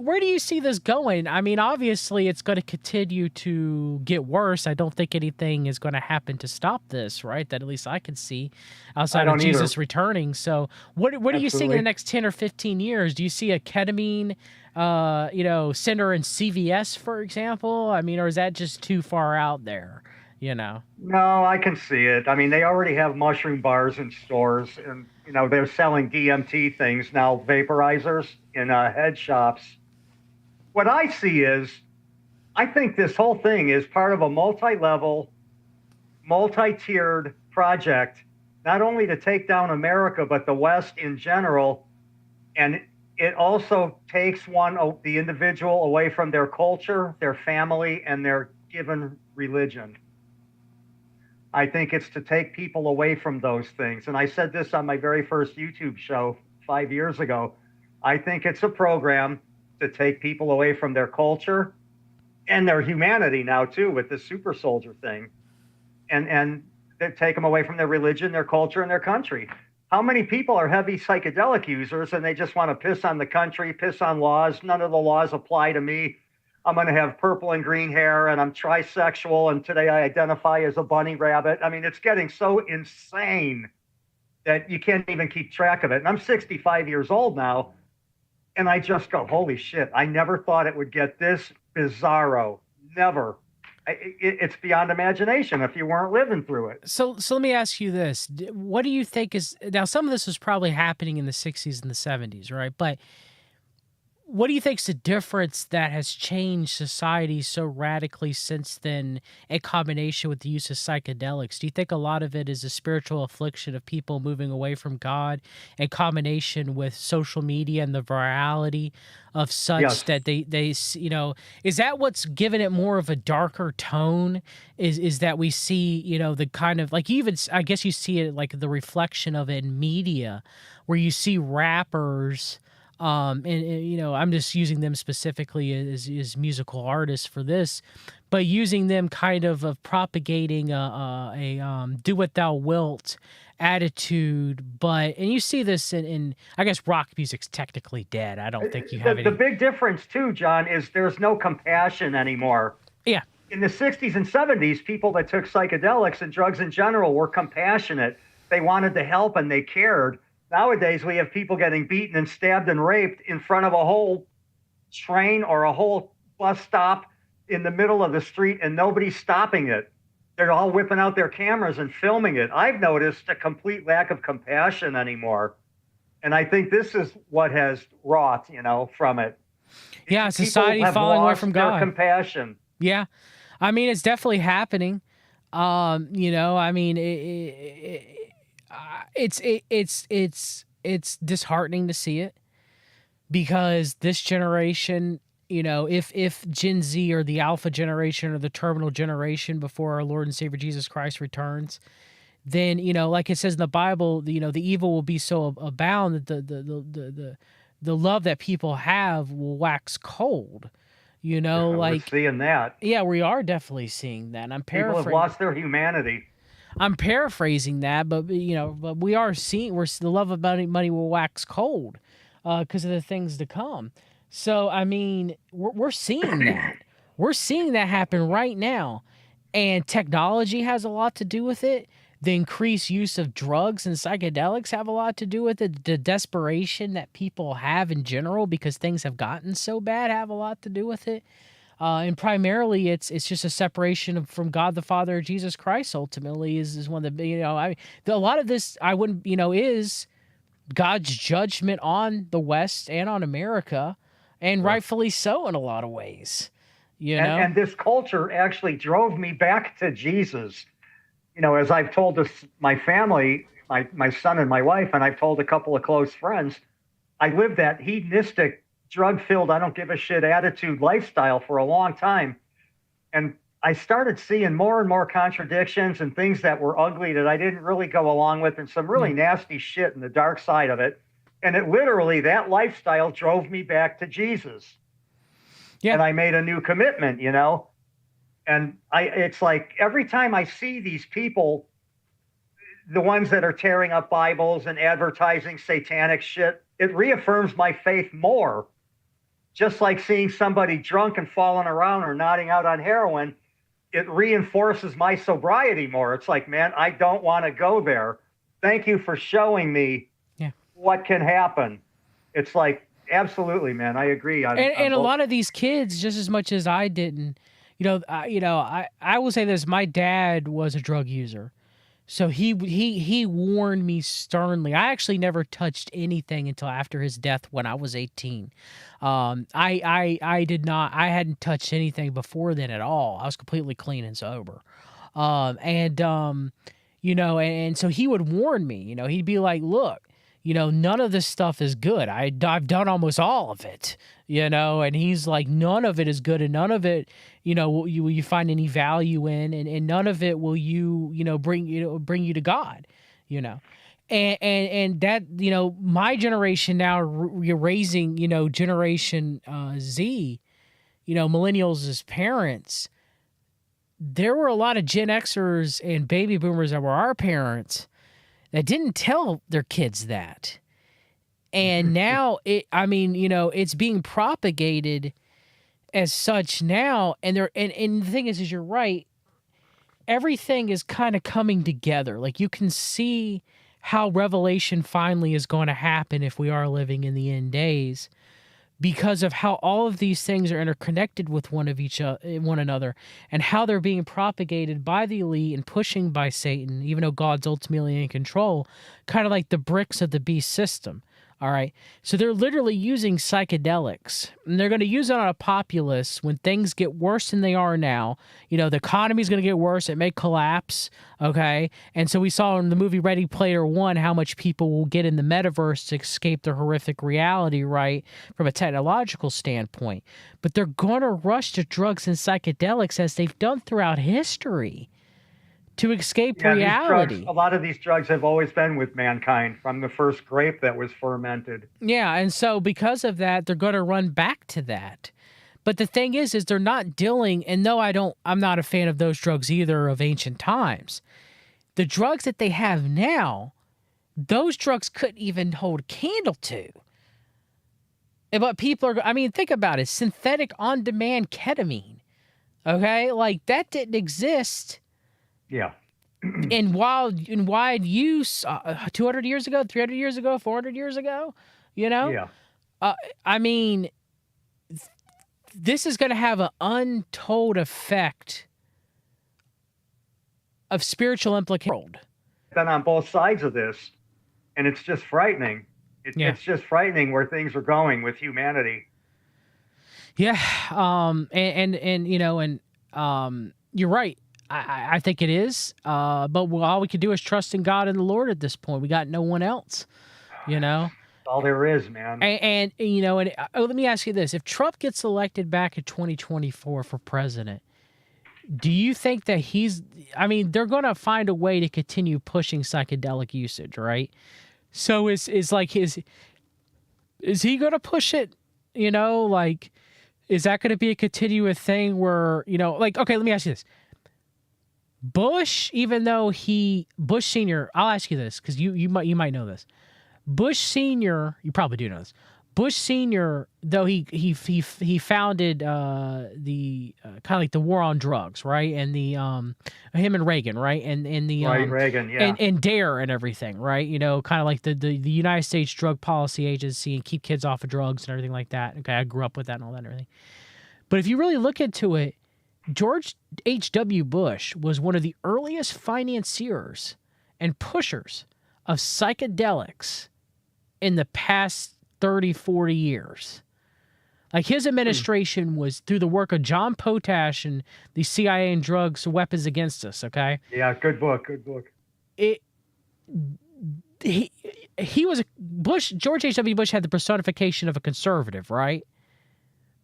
where do you see this going? I mean, obviously, it's going to continue to get worse. I don't think anything is going to happen to stop this, right? That at least I can see outside of Jesus returning. So what are you seeing in the next 10 or 15 years? Do you see a ketamine, center in CVS, for example? I mean, or is that just too far out there? No, I can see it. I mean, they already have mushroom bars in stores, and they're selling DMT things now, vaporizers in head shops. What I see is, I think this whole thing is part of a multi-level, multi-tiered project, not only to take down America, but the West in general. And it also takes the individual away from their culture, their family, and their given religion. I think it's to take people away from those things. And I said this on my very first YouTube show 5 years ago. I think it's a program to take people away from their culture and their humanity now, too, with the super soldier thing. And take them away from their religion, their culture, and their country. How many people are heavy psychedelic users and they just want to piss on the country, piss on laws? None of the laws apply to me. I'm going to have purple and green hair, and I'm trisexual, and today I identify as a bunny rabbit. I mean, it's getting so insane that you can't even keep track of it. And I'm 65 years old now, And I just go, holy shit, I never thought it would get this bizarro. Never. It's beyond imagination if you weren't living through it. So let me ask you this. What do you think is, now some of this was probably happening in the 60s and the 70s, right? But what do you think is the difference that has changed society so radically since then, in combination with the use of psychedelics? Do you think a lot of it is a spiritual affliction of people moving away from God, in combination with social media and the virality of such Yes. that they is that what's given it more of a darker tone? Is that we see, the kind of, like, even, I guess you see it like the reflection of it in media, where you see rappers, and I'm just using them specifically as musical artists for this, but using them kind of propagating a do what thou wilt attitude. And you see this in I guess rock music's technically dead. I don't think you have The big difference too, John, is there's no compassion anymore. Yeah. In the 60s and 70s, people that took psychedelics and drugs in general were compassionate. They wanted to help and they cared. Nowadays, we have people getting beaten and stabbed and raped in front of a whole train or a whole bus stop in the middle of the street, and nobody's stopping it. They're all whipping out their cameras and filming it. I've noticed a complete lack of compassion anymore. And I think this is what has wrought, from it. Yeah, People society have falling away lost from their God. compassion. Yeah. I mean, it's definitely happening. I mean, it's disheartening to see it, because this generation, if Gen Z or the alpha generation or the terminal generation before our Lord and Savior Jesus Christ returns, then, like it says in the Bible, the evil will be so abound that the love that people have will wax cold. We're seeing that. Yeah, we are definitely seeing that. And I'm People paraphrasing. have lost their humanity. I'm paraphrasing that, but but we are seeing the love of money will wax cold, because of the things to come. So I mean, we're seeing that. We're seeing that happen right now, and technology has a lot to do with it. The increased use of drugs and psychedelics have a lot to do with it. The desperation that people have in general because things have gotten so bad have a lot to do with it. And primarily, it's just a separation from God the Father, Jesus Christ. Ultimately, is one of the a lot of this I wouldn't is God's judgment on the West and on America, and rightfully so in a lot of ways. And this culture actually drove me back to Jesus. As I've told my family, my son and my wife, and I've told a couple of close friends, I lived that hedonistic, drug-filled, I don't give a shit attitude lifestyle for a long time. And I started seeing more and more contradictions and things that were ugly that I didn't really go along with, and some really nasty shit in the dark side of it. And it literally, that lifestyle drove me back to Jesus. Yeah. And I made a new commitment, And it's like every time I see these people, the ones that are tearing up Bibles and advertising satanic shit, it reaffirms my faith more. Just like seeing somebody drunk and falling around or nodding out on heroin, it reinforces my sobriety more. It's like, man, I don't want to go there. Thank you for showing me what can happen. It's like, absolutely, man, I agree. And a lot of these kids, just as much as I didn't, I will say this: my dad was a drug user, so he warned me sternly. I actually never touched anything until after his death when I was 18. I did not. I hadn't touched anything before then at all. I was completely clean and sober, and so he would warn me. He'd be like, "Look, none of this stuff is good. I've done almost all of it, and he's like, none of it is good, and none of it, will you find any value in, and none of it will bring you to God, and that, my generation now, raising, Generation Z, millennials as parents, there were a lot of Gen Xers and baby boomers that were our parents that didn't tell their kids that. And now it's being propagated as such now. And the thing is you're right. Everything is kind of coming together. Like, you can see how revelation finally is going to happen if we are living in the end days. because of how all of these things are interconnected with one another, and how they're being propagated by the elite and pushing by Satan, even though God's ultimately in control, kind of like the bricks of the beast system. All right. So they're literally using psychedelics, and they're going to use it on a populace when things get worse than they are now. The economy's going to get worse. It may collapse. Okay. And so we saw in the movie Ready Player One how much people will get in the metaverse to escape their horrific reality, right, from a technological standpoint. But they're going to rush to drugs and psychedelics as they've done throughout history to escape reality. A lot of these drugs have always been with mankind from the first grape that was fermented. Yeah, and so because of that, they're going to run back to that. But the thing is they're not dealing, and no, I'm not a fan of those drugs either of ancient times. The drugs that they have now, those drugs couldn't even hold a candle to. But people are, think about it, synthetic on-demand ketamine, okay? Like, that didn't exist. Yeah. in wide use 200 years ago, 300 years ago, 400 years ago, Yeah. This is going to have an untold effect of spiritual implication. Been on both sides of this, and it's just frightening. It's just frightening where things are going with humanity. Yeah. You're right. I think it is. But all we can do is trust in God and the Lord at this point. We got no one else, All there is, man. And let me ask you this. If Trump gets elected back in 2024 for president, do you think that they're going to find a way to continue pushing psychedelic usage, right? So is he going to push it, is that going to be a continuous thing where, okay, let me ask you this. Bush, even though Bush Sr., I'll ask you this because you might know this. Bush Sr., you probably do know this. Bush Sr., though he founded the kind of like the war on drugs, right? And the him and Reagan, right? And the Reagan, yeah. And DARE and everything, right? Kind of like the United States Drug Policy Agency and keep kids off of drugs and everything like that. Okay, I grew up with that and all that and everything. But if you really look into it, George H.W. Bush was one of the earliest financiers and pushers of psychedelics in the past 30, 40 years. Like, his administration was through the work of John Potash and the CIA and Drugs, Weapons Against Us, okay? Yeah, good book. George H.W. Bush had the personification of a conservative, right?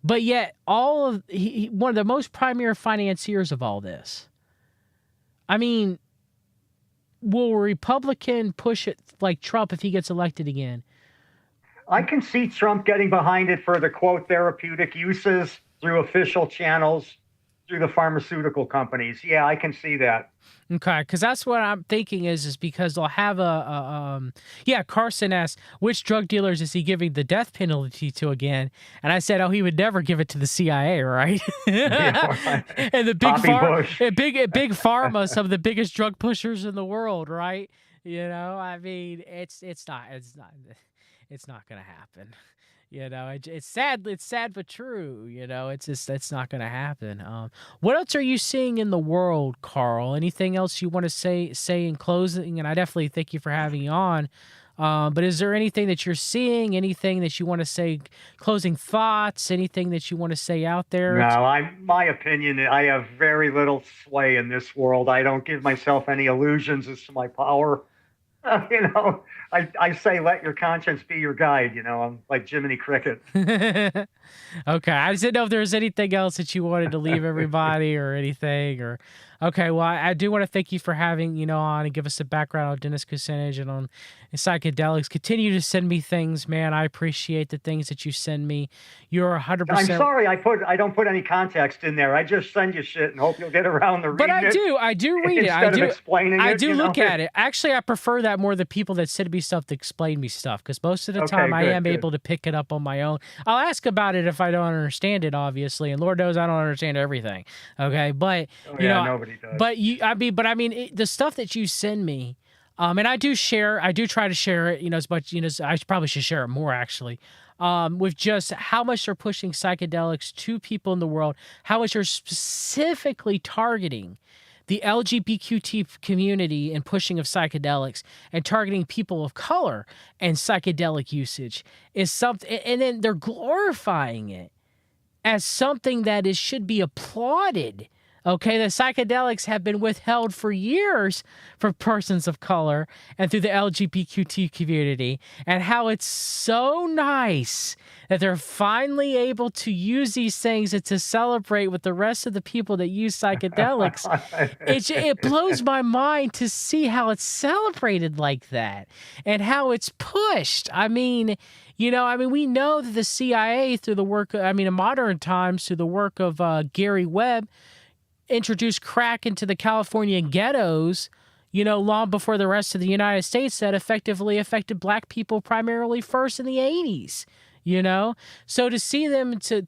But yet, one of the most premier financiers of all this. Will a Republican push it like Trump if he gets elected again? I can see Trump getting behind it for the, quote, therapeutic uses through official channels, through the pharmaceutical companies. Yeah, I can see that. Okay, because that's what I'm thinking is because they'll have Carson asked, which drug dealers is he giving the death penalty to again? And I said, he would never give it to the CIA, right? Yeah, right. And the big pharma, some of the biggest drug pushers in the world, right? It's not going to happen. It's sad but true. It's not going to happen. What else are you seeing in the world, Carl? Anything else you want to say in closing? And I definitely thank you for having me on. But is there anything that you're seeing? Anything that you want to say? Closing thoughts? Anything that you want to say out there? No, my opinion. I have very little sway in this world. I don't give myself any illusions as to my power. I say let your conscience be your guide. I'm like Jiminy Cricket. Okay, I just didn't know if there was anything else that you wanted to leave everybody or anything. Okay, well, I do want to thank you for having on and give us a background on Dennis Kucinich and on psychedelics. Continue to send me things, man. I appreciate the things that you send me. You're 100%. I'm sorry, I don't put any context in there. I just send you shit and hope you'll get around to reading it. But I do read it. Instead of explaining it. I do look at it. Actually, I prefer that more than people that send me stuff to explain me stuff, because most of the time I am able to pick it up on my own. I'll ask about it if I don't understand it, obviously, and Lord knows I don't understand everything. Okay, but nobody does. But the stuff that you send me, and I do try to share it, as much, I probably should share it more actually. with just how much they're pushing psychedelics to people in the world, how much they're specifically targeting the LGBTQ community and pushing of psychedelics and targeting people of color and psychedelic usage is something, and then they're glorifying it as something that should be applauded. Okay, the psychedelics have been withheld for years for persons of color and through the LGBTQ community, and how it's so nice that they're finally able to use these things and to celebrate with the rest of the people that use psychedelics. It blows my mind to see how it's celebrated like that and how it's pushed. I mean, we know that the CIA, through the work, in modern times, through the work of Gary Webb, introduced crack into the California ghettos, long before the rest of the United States, that effectively affected black people primarily first in the 80s. So to see them to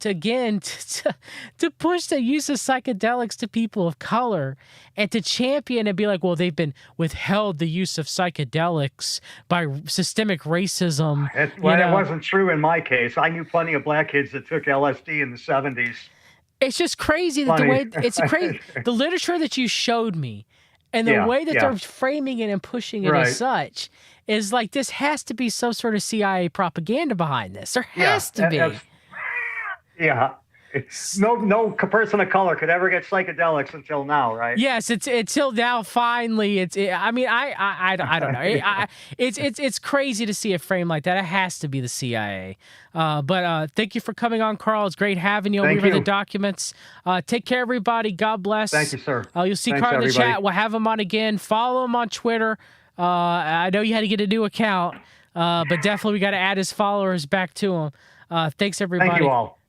push the use of psychedelics to people of color and to champion and be like, well, they've been withheld the use of psychedelics by systemic racism. It wasn't true in my case. I knew plenty of black kids that took LSD in the 70s. It's just crazy that the literature that you showed me and the way that they're framing it and pushing it as such is like, this has to be some sort of CIA propaganda behind this. There has to be. No person of color could ever get psychedelics until now, right? Yes, it's until now. Finally, I don't know. It's crazy to see it framed like that. It has to be the CIA. But thank you for coming on, Carl. It's great having you. We read the documents. Take care, everybody. God bless. Thank you, sir. You'll see Carl in the chat. We'll have him on again. Follow him on Twitter. I know you had to get a new account, but definitely we got to add his followers back to him. Thanks, everybody. Thank you all.